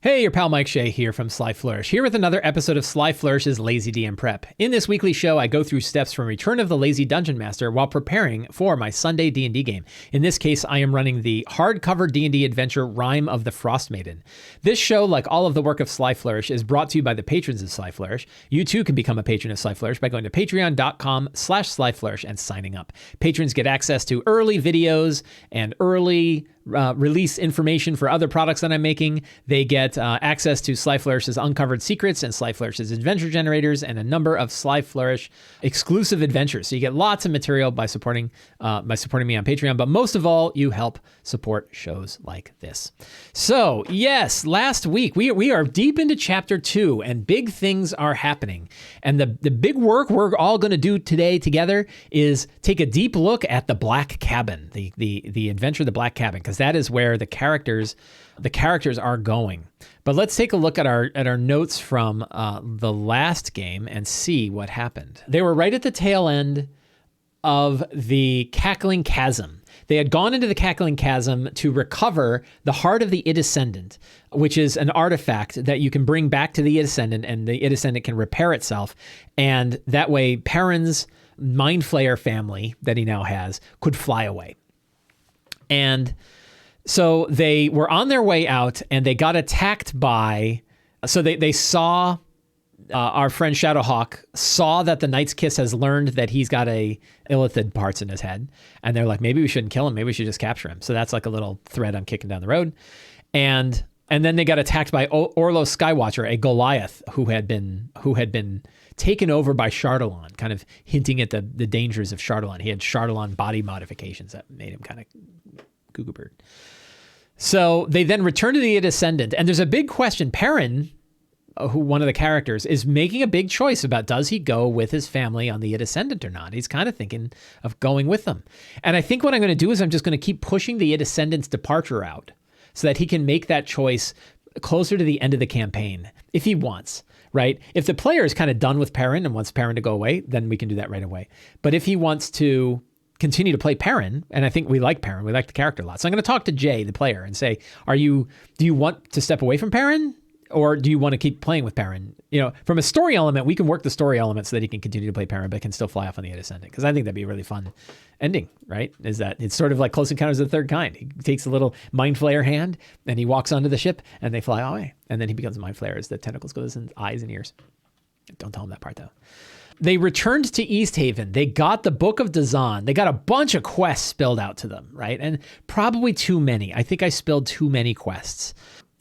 Hey, your pal Mike Shea here from Sly Flourish, here with another episode of Sly Flourish's Lazy DM Prep. In this weekly show, I go through steps from Return of the Lazy Dungeon Master while preparing for my Sunday D&D game. In this case, I am running the hardcover D&D adventure Rime of the Frost Maiden. This show, like all of the work of Sly Flourish, is brought to you by the patrons of Sly Flourish. You too can become a patron of Sly Flourish by going to patreon.com/slyflourish and signing up. Patrons get access to early videos and early release information for other products that I'm making. They get access to Sly Flourish's Uncovered Secrets and Sly Flourish's Adventure Generators and a number of Sly Flourish exclusive adventures. So you get lots of material by supporting me on Patreon, but most of all, you help support shows like this. So yes, last week we are deep into chapter 2 and big things are happening. And the big work we're all going to do today together is take a deep look at the Black Cabin, the adventure of the Black Cabin, because that is where the characters are going. But let's take a look at our notes from the last game and see what happened. They were right at the tail end of the Cackling Chasm. They had gone into the Cackling Chasm to recover the Heart of the Id Ascendant, which is an artifact that you can bring back to the Id Ascendant, and the Id Ascendant can repair itself. And that way, Perrin's Mind Flayer family that he now has could fly away. And so they were on their way out and they got attacked by, so they saw, our friend Shadowhawk saw that the Knight's Kiss has learned that he's got a illithid parts in his head. And they're like, maybe we shouldn't kill him. Maybe we should just capture him. So that's like a little thread I'm kicking down the road. And then they got attacked by Orlo Skywatcher, a Goliath who had been taken over by Chardalon, kind of hinting at the dangers of Chardalon. He had Chardalon body modifications that made him kind of Goo Bird. So they then return to the Id Ascendant, and there's a big question. Perrin, who one of the characters, is making a big choice about does he go with his family on the Id Ascendant or not. He's kind of thinking of going with them. And I think what I'm going to do is I'm just going to keep pushing the Id Ascendant's departure out so that he can make that choice closer to the end of the campaign if he wants, right? If the player is kind of done with Perrin and wants Perrin to go away, then we can do that right away. But if he wants to continue to play Perrin, and I think we like Perrin, we like the character a lot. So I'm going to talk to Jay, the player, and say, do you want to step away from Perrin, or do you want to keep playing with Perrin? You know, from a story element, we can work the story element so that he can continue to play Perrin, but can still fly off on the Id Ascendant, because I think that'd be a really fun ending, right? Is that it's sort of like Close Encounters of the Third Kind. He takes a little Mind Flayer hand, and he walks onto the ship, and they fly away. And then he becomes a Mind Flayer as the tentacles go to his eyes and ears. Don't tell him that part, though. They returned to East Haven. They got the Book of Dazan. They got a bunch of quests spilled out to them, right? And probably too many. I think I spilled too many quests.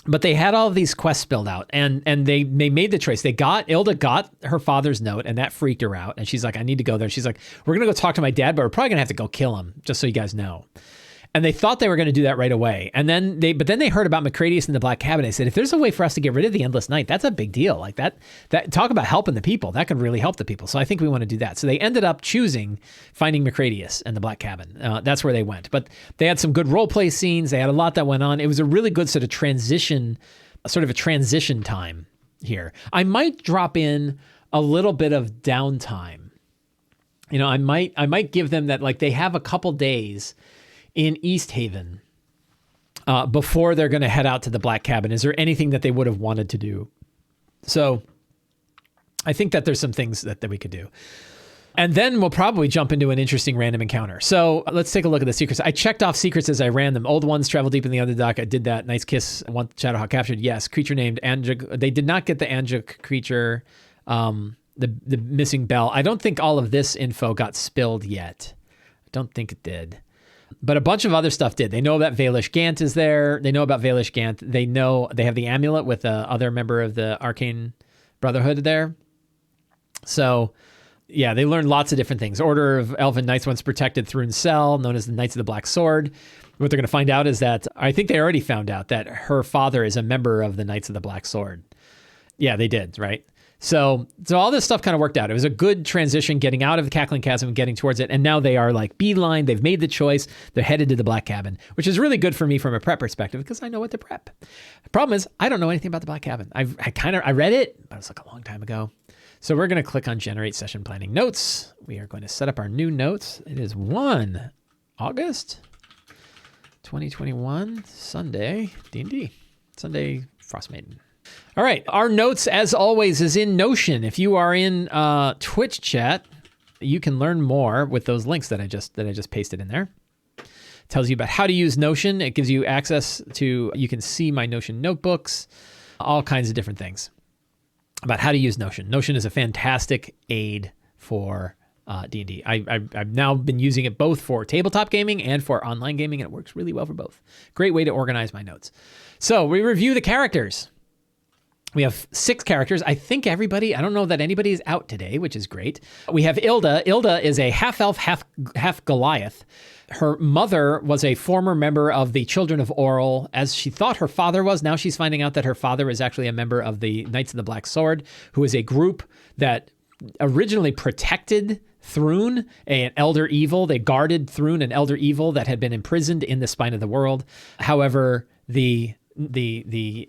But they had all of these quests spilled out, and they made the choice. Ilda got her father's note, and that freaked her out. And she's like, I need to go there. She's like, we're going to go talk to my dad, but we're probably going to have to go kill him, just so you guys know. And they thought they were going to do that right away. And then they heard about Macradius and the Black Cabin. They said, if there's a way for us to get rid of the Endless Night, that's a big deal. Like that talk about helping the people. That could really help the people. So I think we want to do that. So they ended up choosing finding Macradius and the Black Cabin. That's where they went. But they had some good role play scenes. They had a lot that went on. It was a really good sort of transition time here. I might drop in a little bit of downtime. You know, I might give them that, like, they have a couple days in East Haven before they're going to head out to the Black Cabin. Is there anything that they would have wanted to do? So I think that there's some things that we could do. And then we'll probably jump into an interesting random encounter. So let's take a look at the secrets. I checked off secrets as I ran them. Old ones, travel deep in the Underdark. I did that. Knight's Kiss, one Shadowhawk captured. Yes. Creature named Anjuk. They did not get the Anjuk creature, the missing bell. I don't think all of this info got spilled yet. I don't think it did. But a bunch of other stuff did. They know that Vaelish Gant is there. They know about Vaelish Gant. They know they have the amulet with the other member of the Arcane Brotherhood there. So, yeah, they learned lots of different things. Order of Elven Knights once protected Thrun Cell, known as the Knights of the Black Sword. What they're going to find out is that, I think they already found out that her father is a member of the Knights of the Black Sword. Yeah, they did, right? So all this stuff kind of worked out. It was a good transition getting out of the Cackling Chasm and getting towards it. And now they are like beeline. They've made the choice. They're headed to the Black Cabin, which is really good for me from a prep perspective because I know what to prep. The problem is I don't know anything about the Black Cabin. I read it, but it was like a long time ago. So we're going to click on Generate Session Planning Notes. We are going to set up our new notes. It is 1 August 2021, Sunday, D&D. Sunday, Frostmaiden. All right. Our notes, as always, is in Notion. If you are in Twitch chat, you can learn more with those links that I just pasted in there. It tells you about how to use Notion. It gives you access to, you can see my Notion notebooks, all kinds of different things about how to use Notion. Notion is a fantastic aid for D&D. I've now been using it both for tabletop gaming and for online gaming, and it works really well for both. Great way to organize my notes. So we review the characters. We have 6 characters. I think everybody, I don't know that anybody is out today, which is great. We have Ilda. Ilda is a half-elf, half Goliath. Her mother was a former member of the Children of Auril, as she thought her father was. Now she's finding out that her father is actually a member of the Knights of the Black Sword, who is a group that originally protected Thrun, an elder evil. They guarded Thrun, an elder evil that had been imprisoned in the Spine of the World. However, the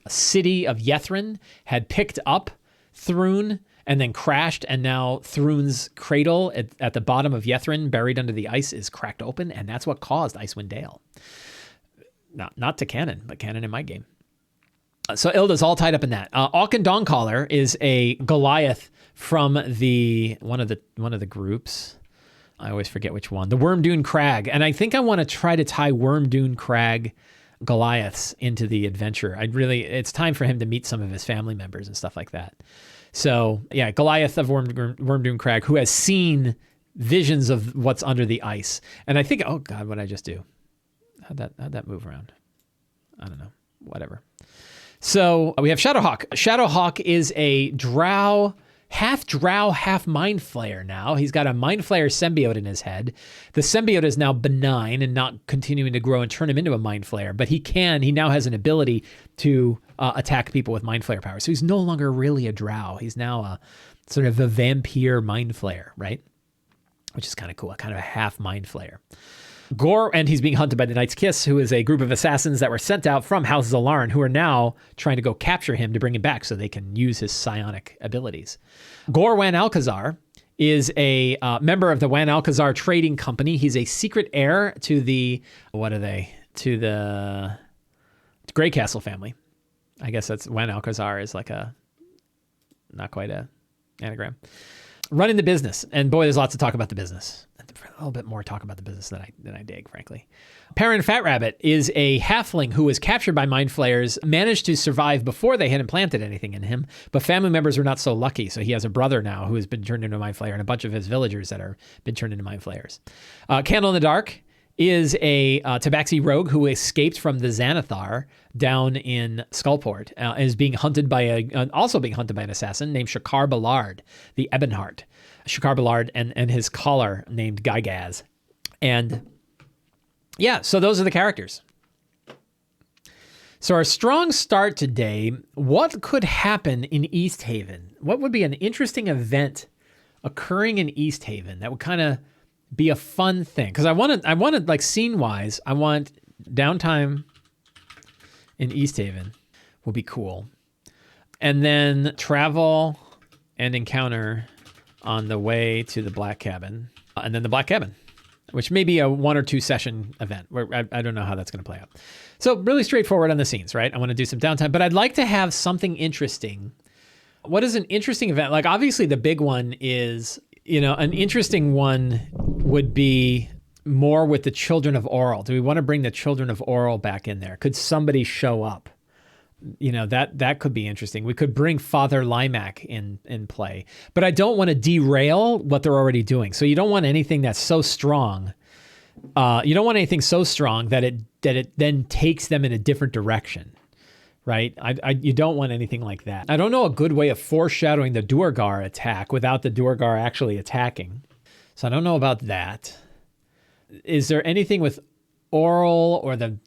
city of Yethrin had picked up Thrun and then crashed, and now Thrun's cradle at the bottom of Yethrin, buried under the ice, is cracked open, and that's what caused Icewind Dale. Not to canon, but canon in my game. So Ilda's all tied up in that. Auken Dawncaller is a Goliath from one of the groups. I always forget which one. The Wormdune Crag, and I think I want to try to tie Wormdune Crag Goliaths into the adventure. It's time for him to meet some of his family members and stuff like that. So yeah, Goliath of Wormdune Crag, who has seen visions of what's under the ice. And I think, oh God, what did I just do? How'd that move around? I don't know, whatever. So we have Shadowhawk. Shadowhawk is a half Mind Flayer now. He's got a Mind Flayer symbiote in his head. The symbiote is now benign and not continuing to grow and turn him into a Mind Flayer, but he now has an ability to attack people with Mind Flayer power. So he's no longer really a drow. He's now a sort of a vampire Mind Flayer, right? Which is kind of cool, kind of a half Mind Flayer. Gore, and he's being hunted by the Knight's Kiss, who is a group of assassins that were sent out from House Zalaran, who are now trying to go capture him to bring him back so they can use his psionic abilities. Gore Wan Alcazar is a member of the Wan Alcazar Trading Company. He's a secret heir to the Greycastle family. I guess that's Wan Alcazar is like not quite a anagram. Running the business, and boy, there's lots to talk about the business. A little bit more talk about the business than I dig, frankly. Perrin Fat Rabbit is a halfling who was captured by Mind Flayers, managed to survive before they had implanted anything in him, but family members were not so lucky, so he has a brother now who has been turned into a Mind Flayer, and a bunch of his villagers that are been turned into Mind Flayers. Candle in the Dark is a Tabaxi rogue who escaped from the Xanathar down in Skullport, and is being hunted by also being hunted by an assassin named Shakar Ballard, the Ebonheart. Shakar Ballard and his collar named Gygax. And yeah, so those are the characters. So our strong start today, what could happen in East Haven? What would be an interesting event occurring in East Haven that would kind of be a fun thing? Because I wanted like scene-wise, I want downtime in East Haven will be cool. And then travel and encounter on the way to the Black Cabin, and then the Black Cabin, which may be a 1 or 2 session event where I don't know how that's going to play out. So really straightforward on the scenes, right? I want to do some downtime, but I'd like to have something interesting. What is an interesting event? Like obviously the big one is, an interesting one would be more with the Children of Auril. Do we want to bring the Children of Auril back in there? Could somebody show up? That could be interesting. We could bring Father Limac in play, but I don't want to derail what they're already doing. So you don't want anything that's so strong. You don't want anything so strong that it then takes them in a different direction, right? You don't want anything like that. I don't know a good way of foreshadowing the Duergar attack without the Duergar actually attacking. So I don't know about that. Is there anything with Auril or the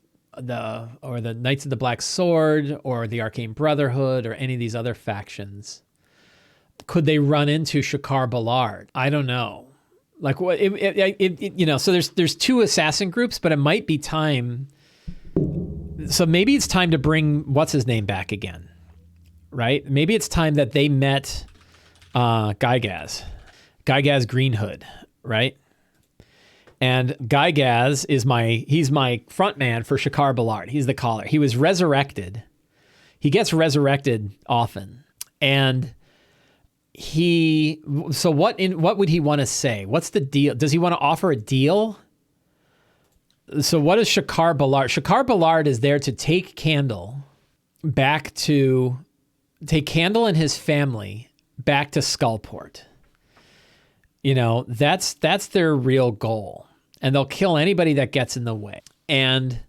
Knights of the Black Sword or the Arcane Brotherhood or any of these other factions? Could they run into Shakar Ballard? I don't know. Like what? So there's 2 assassin groups, but it might be time. So maybe it's time to bring what's his name back again, right? Maybe it's time that they met Gygax Greenhood, right? And Gygax he's my front man for Shakar Ballard. He's the collar. He was resurrected. he gets resurrected often. And what would he want to say? What's the deal? Does he want to offer a deal? So what is Shakar Ballard? Shakar Ballard is there to take Candle and his family back to Skullport. That's their real goal. And they'll kill anybody that gets in the way. And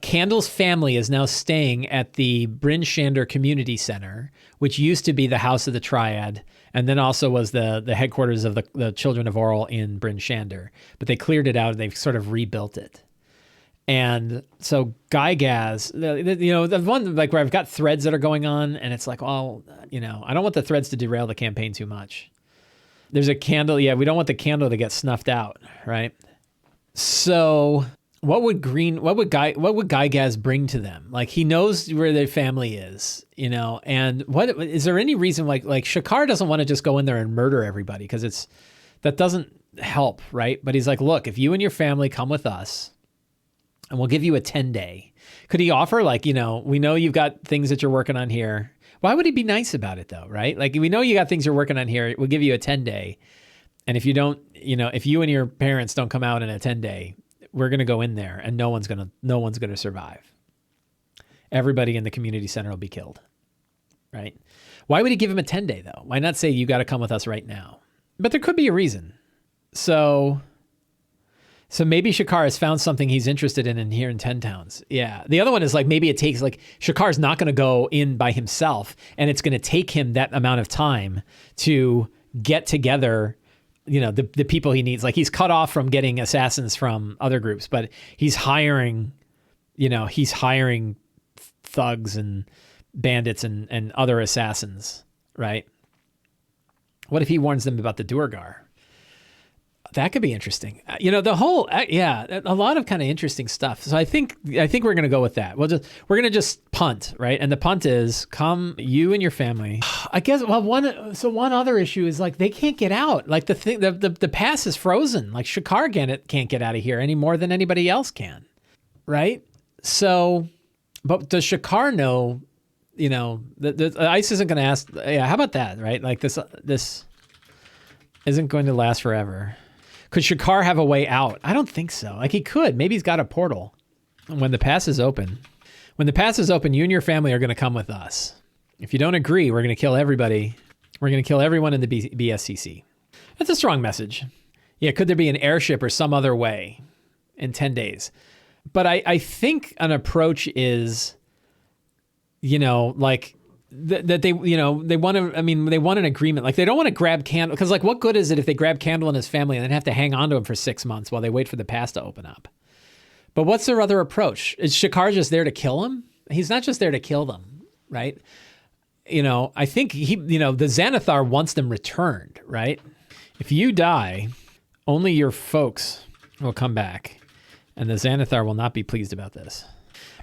Candle's family is now staying at the Bryn Shander Community Center, which used to be the House of the Triad, and then also was the headquarters of the Children of Auril in Bryn Shander. But they cleared it out and they've sort of rebuilt it. And so Gygax, the one like where I've got threads that are going on, and it's like, I don't want the threads to derail the campaign too much. There's a candle. Yeah, we don't want the candle to get snuffed out, right? So what would Gygax bring to them? Like, he knows where their family is, and what is there any reason like Shakar doesn't want to just go in there and murder everybody, because that doesn't help, right? But he's like, look, if you and your family come with us, and we'll give you a 10-day. Could he offer, like, we know you've got things that you're working on here. Why would he be nice about it though, right? Like, we know you got things you're working on here. We'll give you a 10-day. And if you don't, if you and your parents don't come out in a 10-day, we're going to go in there and no one's going to survive. Everybody in the community center will be killed, right? Why would he give him a 10-day though? Why not say, you got to come with us right now? But there could be a reason. So maybe Shakar has found something he's interested in here in 10 Towns. Yeah. The other one is like, maybe it takes, like, Shakar's not going to go in by himself, and it's going to take him that amount of time to get together, the people he needs. Like, he's cut off from getting assassins from other groups, but he's hiring thugs and bandits and other assassins, right? What if he warns them about the Duergar? That could be interesting. The whole, a lot of kind of interesting stuff. So I think we're going to go with that. We're going to just punt, right? And the punt is, come, you and your family. I guess, one other issue is, like, they can't get out. Like, the pass is frozen. Like, Shakar can't get out of here any more than anybody else can, right? So, but does Shakar know, the ICE isn't going to ask, how about that, right? Like, this isn't going to last forever. Could Shakar have a way out? I don't think so. Like, he could. Maybe he's got a portal. When the pass is open, you and your family are going to come with us. If you don't agree, we're going to kill everybody. We're going to kill everyone in the BSCC. That's a strong message. Yeah, could there be an airship or some other way in 10 days? But I think an approach is, like, that they want to, they want an agreement. Like, they don't want to grab Candle, because, like, what good is it if they grab Candle and his family and then have to hang on to him for 6 months while they wait for the pass to open up? But what's their other approach? Is Shakar just there to kill him? He's not just there to kill them, right? I think the Xanathar wants them returned, right? If you die, only your folks will come back, and the Xanathar will not be pleased about this.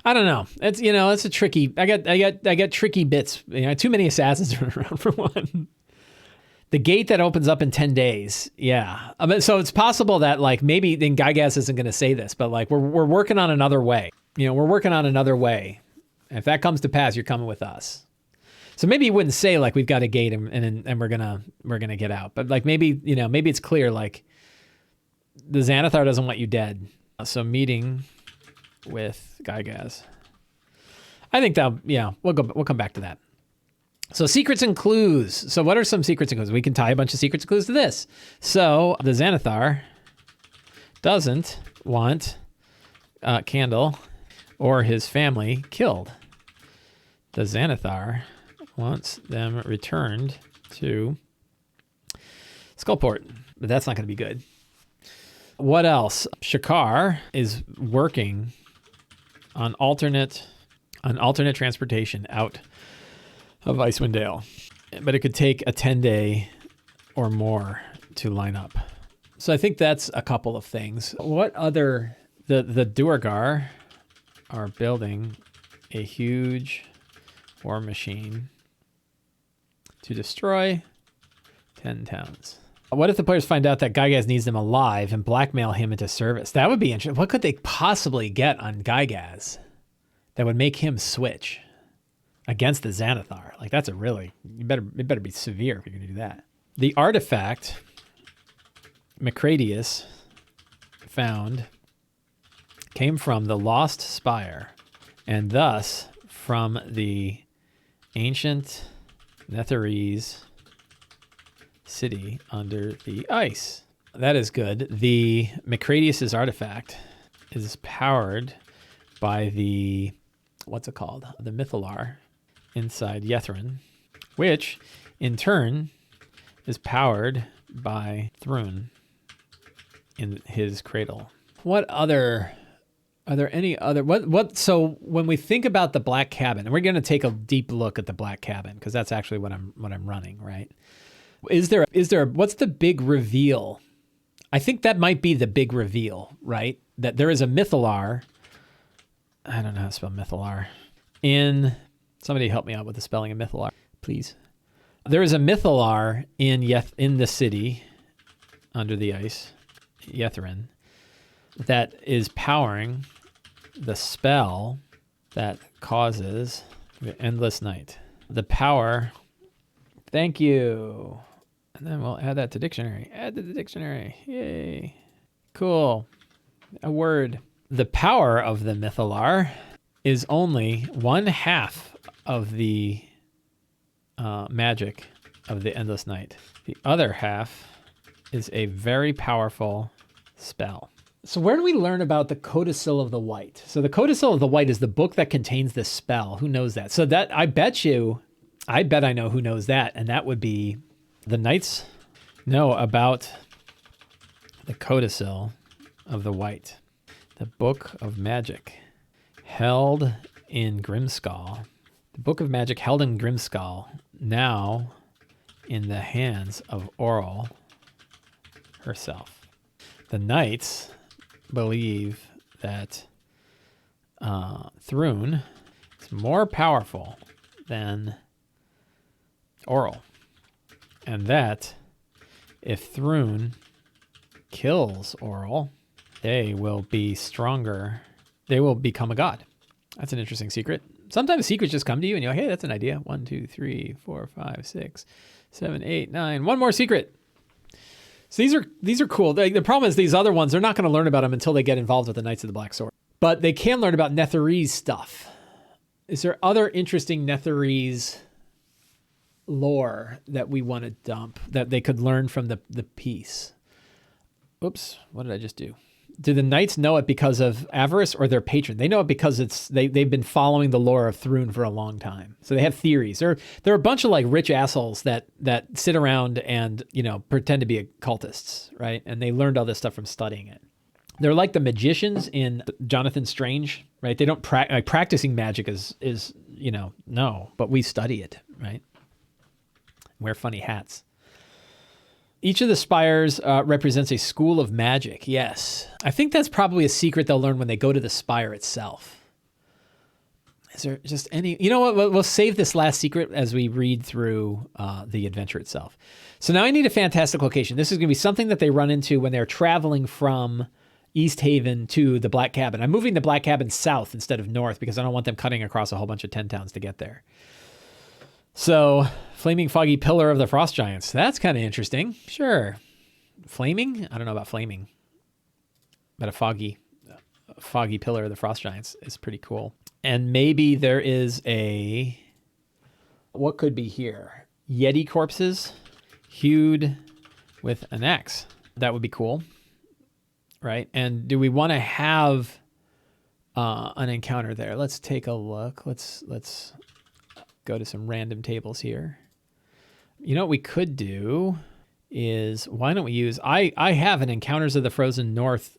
I don't know. It's it's a tricky. I got tricky bits. Too many assassins around for one. The gate that opens up in 10 days. Yeah. So it's possible that, like, maybe then Gygax isn't going to say this, but, like, we're working on another way. We're working on another way. And if that comes to pass, you're coming with us. So maybe he wouldn't say, like, we've got a gate and we're gonna get out. But, like, maybe maybe it's clear, like, the Xanathar doesn't want you dead. So meeting with Gygax. I think we'll come back to that. So secrets and clues. So what are some secrets and clues? We can tie a bunch of secrets and clues to this. So the Xanathar doesn't want Candle or his family killed. The Xanathar wants them returned to Skullport, but that's not going to be good. What else? Shakar is working on alternate transportation out of Icewind Dale, but it could take a 10-day or more to line up. So I think that's a couple of things. What other? The Duergar are building a huge war machine to destroy 10 towns. What if the players find out that Gygax needs them alive and blackmail him into service? That would be interesting. What could they possibly get on Gygax that would make him switch? against the Xanathar. Like that's it better be severe if you're going to do that. The artifact Macradius found came from the Lost Spire, and thus from the ancient Netherese city under the ice. That is good. The Macradius' artifact is powered by the, what's it called? The Mythallar inside Yethrin, which in turn is powered by Thrun in his cradle. Are there any other, so when we think about the Black Cabin, and we're going to take a deep look at the Black Cabin, because that's actually what I'm running, right? Is there, what's the big reveal? I think that might be the big reveal, right? That there is a Mythallar. I don't know how to spell Mythallar. Somebody help me out with the spelling of Mythallar, please. There is a Mythallar in the city under the ice, Yethrin, that is powering the spell that causes the endless night. The power, thank you. And then we'll add that to dictionary. Add to the dictionary. Yay. Cool. A word. The power of the Mythallar is only 1/2 of the magic of the endless night. The other half is a very powerful spell. So where do we learn about the Codicil of the White? So the Codicil of the White is the book that contains this spell. Who knows that? So that I bet I know who knows that, and that would be the knights know about the Codicil of the White, the Book of Magic held in Grimskull. The Book of Magic held in Grimskull, now in the hands of Auril herself. The knights believe that Thrun is more powerful than Auril, and that if Thrun kills Auril, they will be stronger. They will become a god. That's an interesting secret. Sometimes secrets just come to you and you're like, hey, that's an idea. 1, 2, 3, 4, 5, 6, 7, 8, 9. One more secret. So these are cool. The problem is these other ones, they're not going to learn about them until they get involved with the Knights of the Black Sword. But they can learn about Netherese stuff. Is there other interesting Netherese lore that we want to dump that they could learn from the piece? Oops, what did I just do? Do the knights know it because of avarice or their patron? They know it because they've been following the lore of Thrun for a long time. So they have theories. There are a bunch of like rich assholes that sit around and, pretend to be cultists, right? And they learned all this stuff from studying it. They're like the magicians in Jonathan Strange, right? They don't practicing magic is no, but we study it, right? Wear funny hats. Each of the spires represents a school of magic. Yes. I think that's probably a secret they'll learn when they go to the spire itself. Is there just any... You know what? We'll save this last secret as we read through the adventure itself. So now I need a fantastic location. This is going to be something that they run into when they're traveling from East Haven to the Black Cabin. I'm moving the Black Cabin south instead of north because I don't want them cutting across a whole bunch of 10 towns to get there. So, Flaming Foggy Pillar of the Frost Giants. That's kind of interesting. Sure. Flaming? I don't know about flaming. But a foggy Pillar of the Frost Giants is pretty cool. And maybe there is what could be here? Yeti corpses hewed with an axe. That would be cool. Right? And do we want to have an encounter there? Let's take a look. Let's go to some random tables here. You know what we could do is, why don't we use, I have an Encounters of the Frozen North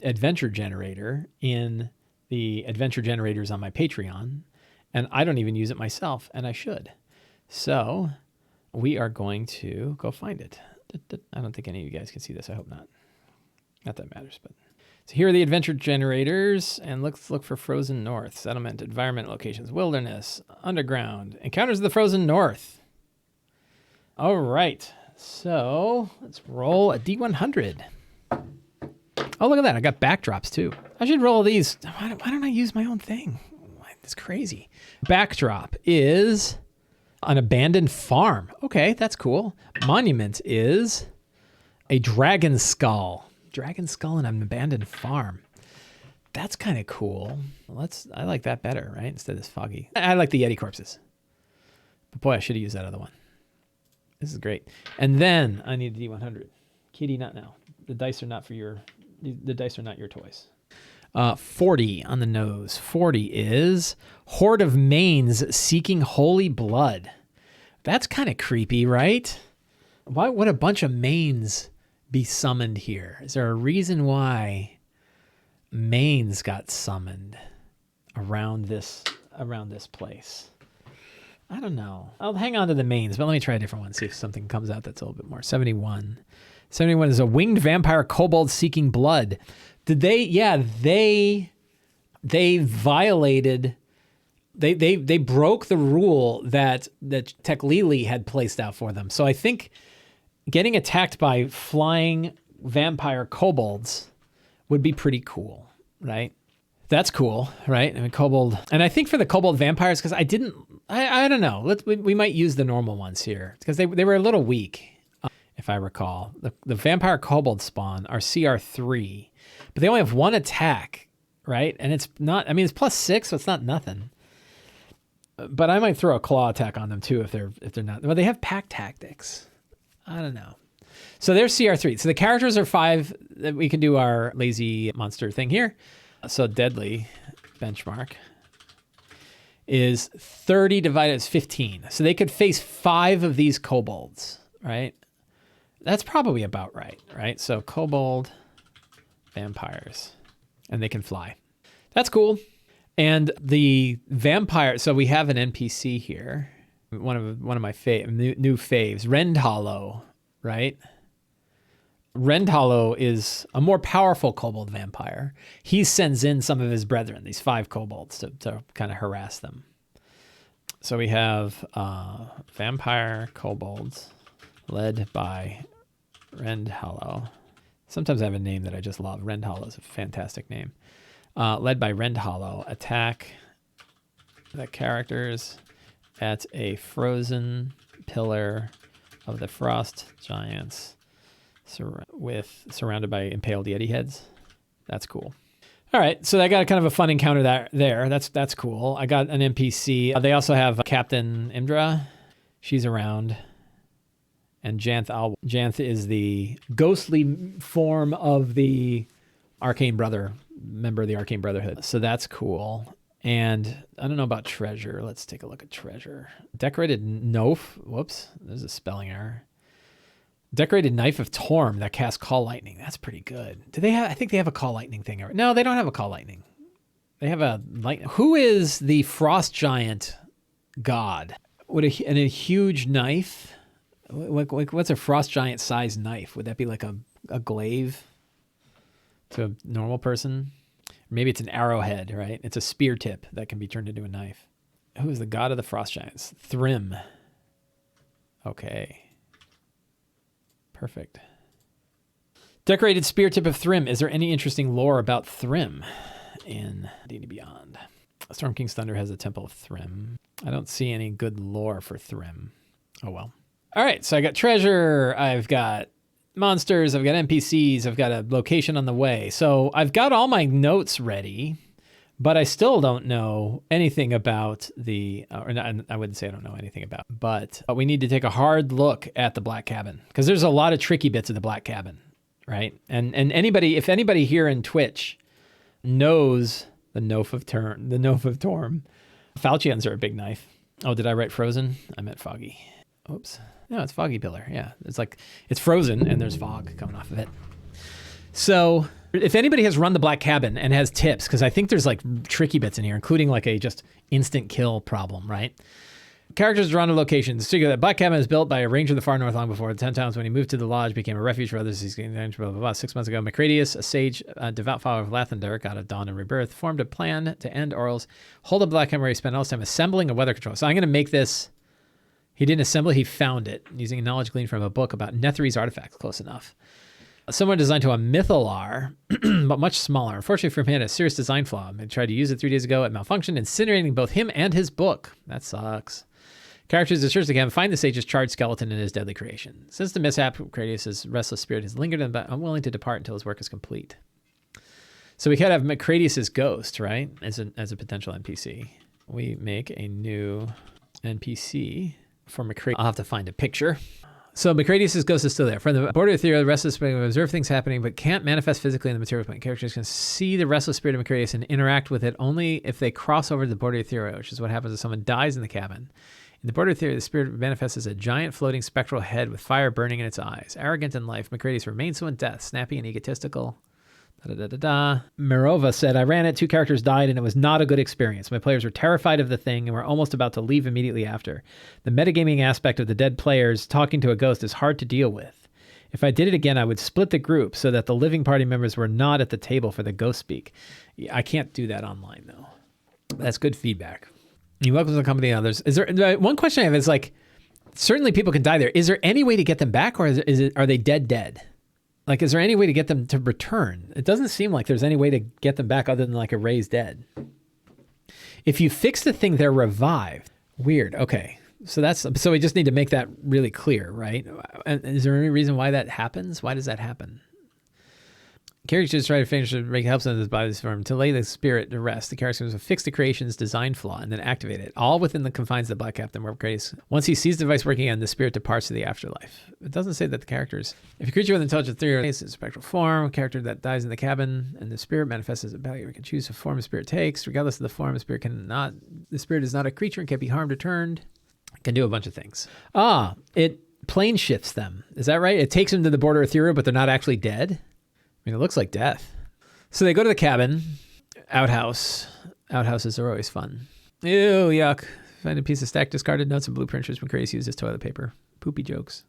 adventure generator in the adventure generators on my Patreon, and I don't even use it myself, and I should. So we are going to go find it. I don't think any of you guys can see this. I hope not. Not that it matters, but. So here are the adventure generators, and let's look for Frozen North. Settlement, environment, locations, wilderness, underground, Encounters of the Frozen North. All right, so let's roll a D100. Oh, look at that. I got backdrops, too. I should roll these. Why don't I use my own thing? It's crazy. Backdrop is an abandoned farm. Okay, that's cool. Monument is a dragon skull. Dragon skull in an abandoned farm. That's kind of cool. I like that better, right? Instead of this foggy. I like the Yeti corpses. But boy, I should have used that other one. This is great. And then I need a D100. Kitty, not now. The dice are not your toys. 40 on the nose. 40 is Horde of Manes Seeking Holy Blood. That's kind of creepy, right? Why would a bunch of manes be summoned here? Is there a reason why manes got summoned around this place? I don't know. I'll hang on to the manes, but let me try a different one, see if something comes out that's a little bit more. 71. 71 is a winged vampire kobold seeking blood. Did they? Yeah, they violated. They broke the rule that Teklili had placed out for them. So I think getting attacked by flying vampire kobolds would be pretty cool, right? That's cool, right? I mean, kobold, and I think for the kobold vampires, because I don't know. We might use the normal ones here because they were a little weak, if I recall. The vampire kobold spawn are CR3, but they only have one attack, right? And it's not. I mean, it's +6, so it's not nothing. But I might throw a claw attack on them too if they're not. Well, they have pack tactics. I don't know. So they're CR3. So the characters are 5. We can do our lazy monster thing here. So deadly benchmark is 30 divided as 15. So they could face 5 of these kobolds, right? That's probably about right? So kobold vampires, and they can fly. That's cool. And the vampire, so we have an NPC here. One of my new faves, Rendhollow, right? Rendhollow is a more powerful kobold vampire. He sends in some of his brethren, these 5 kobolds, to kind of harass them. So we have vampire kobolds led by Rendhollow. Sometimes I have a name that I just love. Rendhollow is a fantastic name. Led by Rendhollow. Attack the characters at a frozen pillar of the frost giants surrounded by impaled Yeti heads. That's cool. All right, so I got kind of a fun encounter there. That's cool. I got an NPC. They also have Captain Imdra. She's around. And Janth is the ghostly form of the Arcane Brother, member of the Arcane Brotherhood. So that's cool. And I don't know about treasure. Let's take a look at treasure. Decorated Knife. Whoops, there's a spelling error. Decorated Knife of Torm that casts Call Lightning. That's pretty good. Do they have? I think they have a Call Lightning thing. No, they don't have a Call Lightning. They have a lightning. Who is the Frost Giant god? Would a huge knife? What's a Frost Giant sized knife? Would that be like a glaive to a normal person? Maybe it's an arrowhead, right? It's a spear tip that can be turned into a knife. Who is the god of the Frost Giants? Thrym. Okay. Perfect. Decorated spear tip of Thrym. Is there any interesting lore about Thrym in D&D Beyond? Storm King's Thunder has a Temple of Thrym. I don't see any good lore for Thrym. Oh well. All right, so I got treasure. I've got monsters. I've got NPCs. I've got a location on the way. So I've got all my notes ready, but I still don't know anything about I wouldn't say I don't know anything about, but we need to take a hard look at the Black Cabin because there's a lot of tricky bits of the Black Cabin, right? And if anybody here in Twitch knows the Knife of Torm, falchions are a big knife. Oh, did I write frozen? I meant foggy. Oops. No, it's foggy pillar. Yeah, it's frozen and there's fog coming off of it. So if anybody has run the Black Cabin and has tips, because I think there's like tricky bits in here, including like a just instant kill problem, right? Characters drawn to locations. So the Black Cabin is built by a ranger of the far north long before the 10 towns. When he moved to the lodge, became a refuge for others. He's getting blah, blah, blah. 6 months ago, Macradius, a sage, devout follower of Lathander, god of dawn and rebirth, formed a plan to end Orl's hold of Black Cabin where he spent all his time assembling a weather control. So I'm going to make this. He didn't assemble it, he found it using a knowledge gleaned from a book about Netheri's artifacts. Close enough. Similar design to a Mythalar, but much smaller. Unfortunately for him, he had a serious design flaw. I tried to use it 3 days ago. It malfunctioned, incinerating both him and his book. That sucks. Characters discharged again. Find the sage's charred skeleton in his deadly creation. Since the mishap, Macradius' restless spirit has lingered and unwilling to depart until his work is complete. So we could have Macradius' ghost, right, as a potential NPC. We make a new NPC for Macradius. I'll have to find a picture. So Macradius' ghost is still there. From the border of Etheria, the restless spirit will observe things happening, but can't manifest physically in the material plane. Characters can see the restless spirit of Macradius and interact with it only if they cross over to the border of Etheria, which is what happens if someone dies in the cabin. In the border of Etheria, the spirit manifests as a giant floating spectral head with fire burning in its eyes. Arrogant in life, Macradius remains so in death, snappy and egotistical. Mirova said, I ran it, 2 characters died, and it was not a good experience. My players were terrified of the thing and were almost about to leave immediately after. The metagaming aspect of the dead players talking to a ghost is hard to deal with. If I did it again, I would split the group so that the living party members were not at the table for the ghost speak. I can't do that online, though. That's good feedback. You're welcome to the company and others. Is there one question I have is like, certainly people can die there. Is there any way to get them back, or are they dead? Like, is there any way to get them to return? It doesn't seem like there's any way to get them back other than like a raised dead. If you fix the thing, they're revived. Weird. Okay. So we just need to make that really clear, right? And is there any reason why that happens? Why does that happen? Characters try to finish to make helps in this body's form to lay the spirit to rest. The characters will fix the creation's design flaw and then activate it, all within the confines of the Black Captain Macradius. Once he sees the device working again, the spirit departs to the afterlife. It doesn't say that the characters. If a creature with intelligence 3 is a spectral form, a character that dies in the cabin, and the spirit manifests as a body, we can choose the form the spirit takes. Regardless of the form, the spirit is not a creature and can't be harmed or turned. It can do a bunch of things. It plane shifts them. Is that right? It takes them to the border of Etheria, but they're not actually dead. I mean, it looks like death. So they go to the cabin, outhouse. Outhouses are always fun. Ew, yuck. Find a piece of stacked discarded notes and blueprints which Macradius used as toilet paper. Poopy jokes.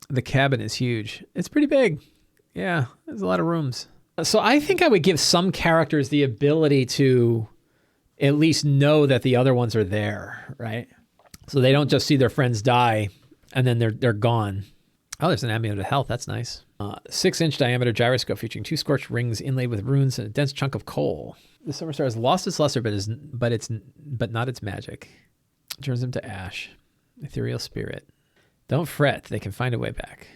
The cabin is huge. It's pretty big. Yeah, there's a lot of rooms. So I think I would give some characters the ability to at least know that the other ones are there, right? So they don't just see their friends die and then they're gone. Oh, there's an amulet of health. That's nice. 6-inch diameter gyroscope featuring 2 scorched rings inlaid with runes and a dense chunk of coal. The Summer Star has lost its luster, but not its magic. It turns them to ash. Ethereal spirit. Don't fret. They can find a way back.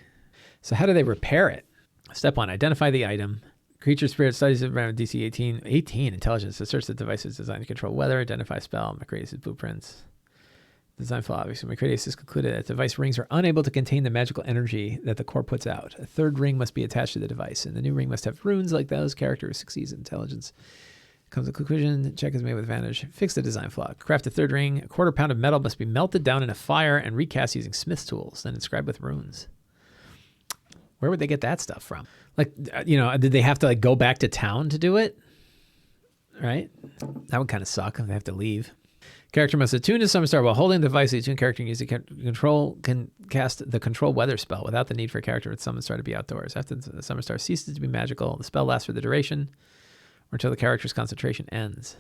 So how do they repair it? Step 1, identify the item. Creature spirit studies it around DC 18 intelligence to search the devices designed to control weather, identify spell, Macradius' blueprints. Design flaw. Obviously, Macradius has concluded that device rings are unable to contain the magical energy that the core puts out. A 3rd ring must be attached to the device, and the new ring must have runes like those. Character succeeds in intelligence. Comes to conclusion. Check is made with advantage. Fix the design flaw. Craft a 3rd ring. A 1/4 pound of metal must be melted down in a fire and recast using smith's tools, then inscribed with runes. Where would they get that stuff from? Like, did they have to like go back to town to do it? Right? That would kind of suck if they have to leave. Character must attune to Summer Star while holding the device. The attuned character can use the control can cast the control weather spell without the need for a character with Summer Star to be outdoors. After the Summer Star ceases to be magical, the spell lasts for the duration or until the character's concentration ends.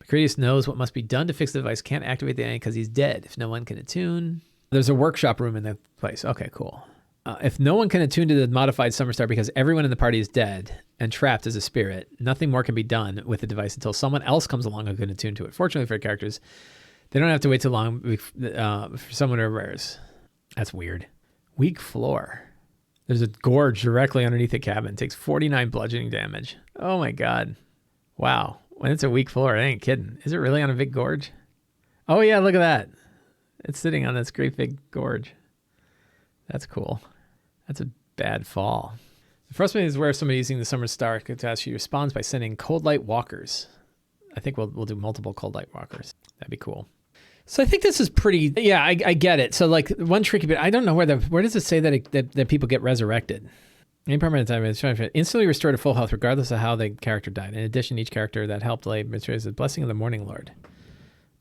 Macradius knows what must be done to fix the device. Can't activate the enemy because he's dead. If no one can attune, there's a workshop room in the place. Okay, cool. If no one can attune to the modified Summer Star because everyone in the party is dead and trapped as a spirit, nothing more can be done with the device until someone else comes along who can attune to it. Fortunately for the characters, they don't have to wait too long for someone to reverse. That's weird. Weak floor. There's a gorge directly underneath the cabin. It takes 49 bludgeoning damage. Oh my God. Wow. When it's a weak floor, I ain't kidding. Is it really on a big gorge? Oh yeah, look at that. It's sitting on this great big gorge. That's cool. That's a bad fall. The first one is where somebody using the Summer Star catastrophe responds by sending cold light walkers. I think we'll do multiple cold light walkers. That'd be cool. So I think this is pretty. Yeah, I get it. So like one tricky bit, I don't know where does it say that people get resurrected? Any permanent time is instantly restored to full health regardless of how the character died. In addition, each character that helped lay materials the blessing of the Morning Lord.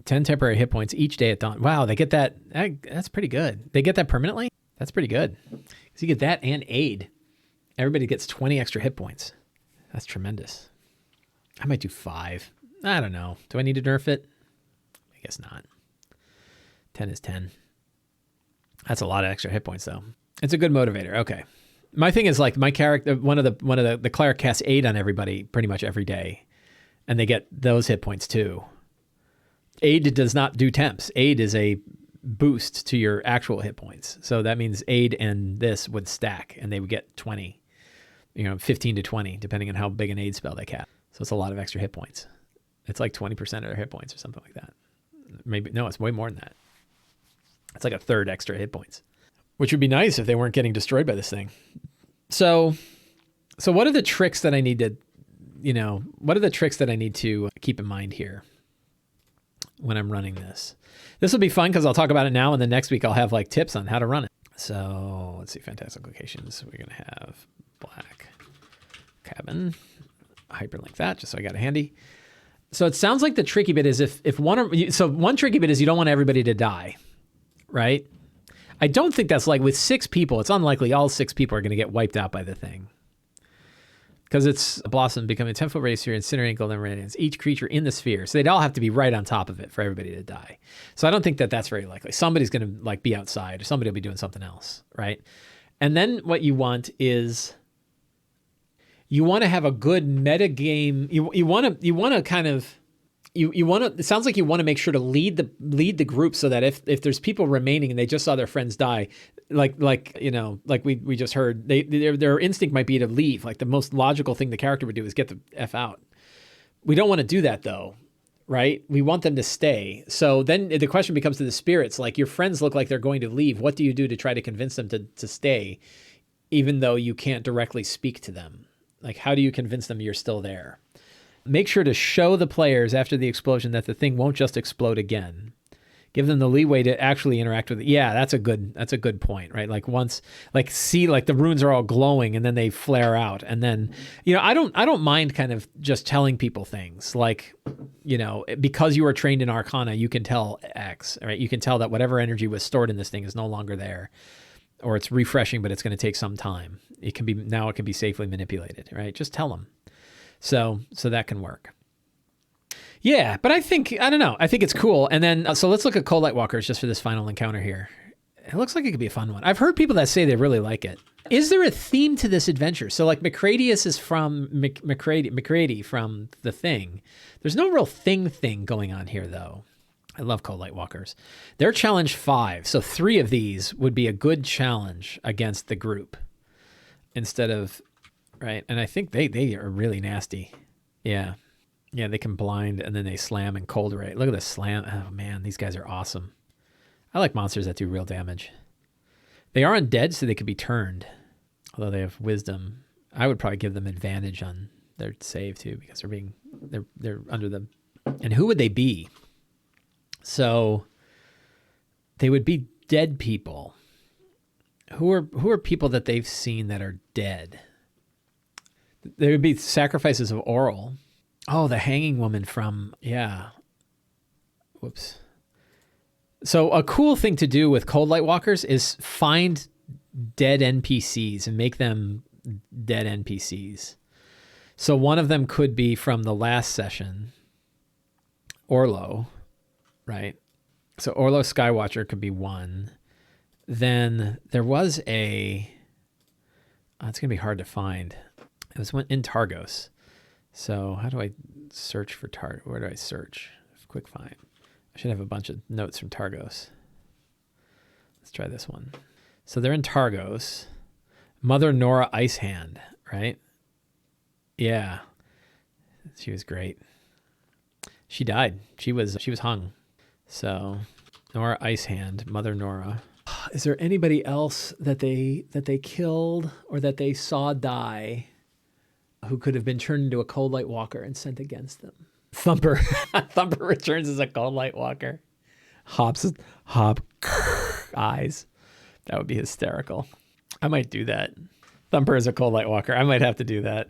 10 temporary hit points each day at dawn. Wow, they get that. That's pretty good. They get that permanently? That's pretty good. Because you get that and aid. Everybody gets 20 extra hit points. That's tremendous. I might do 5. I don't know. Do I need to nerf it? I guess not. 10 is 10. That's a lot of extra hit points, though. It's a good motivator. Okay. My thing is like my character, one of the cleric casts aid on everybody pretty much every day, and they get those hit points too. Aid does not do temps. Aid is a boost to your actual hit points. So that means aid and this would stack, and they would get 20, 15 to 20, depending on how big an aid spell they cast. So it's a lot of extra hit points. It's like 20% of their hit points or something like that. Maybe, no, it's way more than that. It's like a third extra hit points, which would be nice if they weren't getting destroyed by this thing. So what are the tricks that I need to, what are the tricks that I need to keep in mind here when I'm running this? This will be fun because I'll talk about it now, and then next week I'll have like tips on how to run it. So let's see, fantastic locations. We're going to have black cabin, hyperlink that just so I got it handy. So it sounds like the tricky bit is if one tricky bit is you don't want everybody to die, right? I don't think that's like with 6 people. It's unlikely all 6 people are going to get wiped out by the thing. Because it's a blossom becoming a 10-foot radius sphere, incinerating golden radiance, each creature in the sphere. So they'd all have to be right on top of it for everybody to die. So I don't think that that's very likely. Somebody's going to like be outside, or somebody will be doing something else, right? And then what you want is you want to have a good meta game. You want to kind of it sounds like you want to make sure to lead the group so that if there's people remaining and they just saw their friends die, like we just heard, their instinct might be to leave. Like the most logical thing the character would do is get the F out. We don't want to do that though, right? We want them to stay. So then the question becomes to the spirits, like your friends look like they're going to leave. What do you do to try to convince them to stay, even though you can't directly speak to them? Like, how do you convince them you're still there? Make sure to show the players after the explosion that the thing won't just explode again. Give them the leeway to actually interact with it. Yeah, that's a good point, right? Like once, like see, like the runes are all glowing and then they flare out, and then I don't mind kind of just telling people things like, because you are trained in Arcana, you can tell X, right? You can tell that whatever energy was stored in this thing is no longer there, or it's refreshing, but it's going to take some time. It can be safely manipulated, right? Just tell them. So that can work. Yeah, but I think it's cool. And then, so let's look at Cold Light Walkers just for this final encounter here. It looks like it could be a fun one. I've heard people that say they really like it. Is there a theme to this adventure? So like Macradius is from Macready from The Thing. There's no real thing going on here though. I love Cold Light Walkers. They're challenge 5. So 3 of these would be a good challenge against the group instead of, right? And I think they are really nasty. Yeah. Yeah, they can blind and then they slam and cold ray. Look at this slam. Oh man, these guys are awesome. I like monsters that do real damage. They are undead, so they could be turned. Although they have wisdom. I would probably give them advantage on their save too, because they're under them. And who would they be? So they would be dead people. Who are people that they've seen that are dead? There would be sacrifices of Oral. Oh, the hanging woman from, yeah. Whoops. So a cool thing to do with Cold Light Walkers is find dead NPCs and make them dead NPCs. So one of them could be from the last session, Orlo, right? So Orlo Skywatcher could be one. Then there was it's going to be hard to find. It was in Targos. So how do I search for Targos? Where do I search? Quick find. I should have a bunch of notes from Targos. Let's try this one. So they're in Targos. Mother Nora Icehand, right? Yeah. She was great. She died. She was hung. So Nora Icehand, Mother Nora. Is there anybody else that they killed or that they saw die who could have been turned into a Cold Light Walker and sent against them? Thumper. Thumper returns as a Cold Light Walker. Hop eyes. That would be hysterical. I might do that. Thumper is a Cold Light Walker. I might have to do that.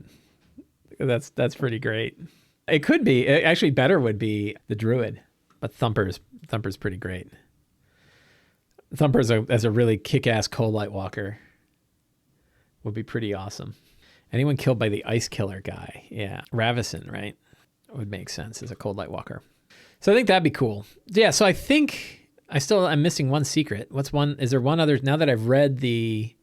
That's pretty great. It could be. Actually, better would be the Druid, but Thumper's pretty great. Thumper as a really kick-ass Cold Light Walker would be pretty awesome. Anyone killed by the Ice Killer guy. Yeah. Ravison, right? Would make sense as a Cold Light Walker. So I think that'd be cool. Yeah, so I think I'm missing one secret. What's one? Is there one other? Now that I've read the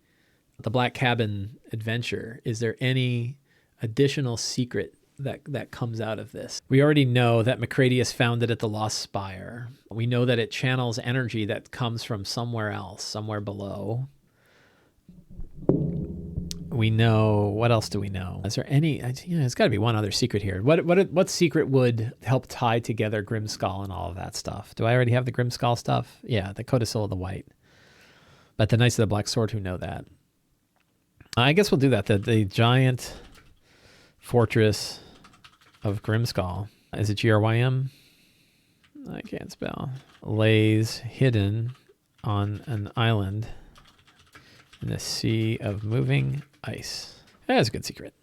the Black Cabin adventure, is there any additional secret that comes out of this? We already know that McCready is founded at the Lost Spire. We know that it channels energy that comes from somewhere else, somewhere below. We know, what else do we know? Is there any, there's got to be one other secret here. What secret would help tie together Grimskull and all of that stuff? Do I already have the Grimskull stuff? Yeah, the Codicil of the White. But the Knights of the Black Sword who know that. I guess we'll do that. The giant fortress of Grimskull. Is it Grym? I can't spell. Lays hidden on an island in the sea of moving ice. That's a good secret.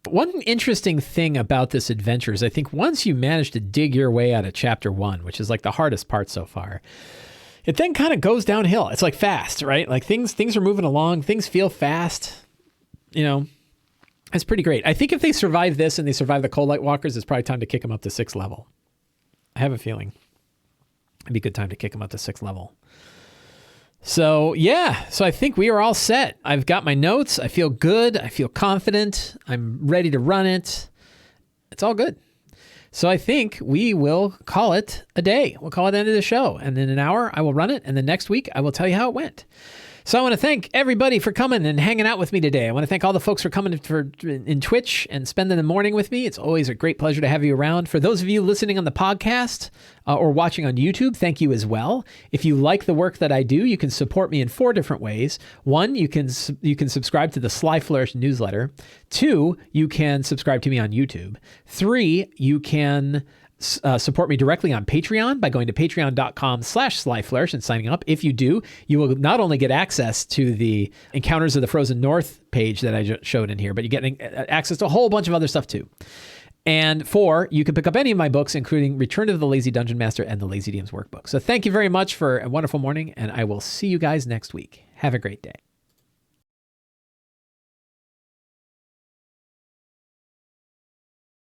One interesting thing about this adventure is I think once you manage to dig your way out of chapter 1, which is like the hardest part so far, it then kind of goes downhill. It's like fast, right? Like things are moving along. Things feel fast. It's pretty great. I think if they survive this and they survive the Cold Light Walkers, it's probably time to kick them up to 6th level. I have a feeling it'd be a good time to kick them up to 6th level. So yeah, so I think we are all set. I've got my notes. I feel good. I feel confident. I'm ready to run it. It's all good. So I think we will call it a day. We'll call it the end of the show. And in an hour, I will run it. And then next week, I will tell you how it went. So I want to thank everybody for coming and hanging out with me today. I want to thank all the folks for coming in Twitch and spending the morning with me. It's always a great pleasure to have you around. For those of you listening on the podcast or watching on YouTube, thank you as well. If you like the work that I do, you can support me in 4 different ways. 1, you can subscribe to the Sly Flourish newsletter. 2, you can subscribe to me on YouTube. 3, you can support me directly on Patreon by going to patreon.com/slyflourish and signing up. If you do, you will not only get access to the Encounters of the Frozen North page that I showed in here, but you get access to a whole bunch of other stuff too. And 4, you can pick up any of my books, including Return of the Lazy Dungeon Master and the Lazy DM's Workbook. So thank you very much for a wonderful morning, and I will see you guys next week. Have a great day.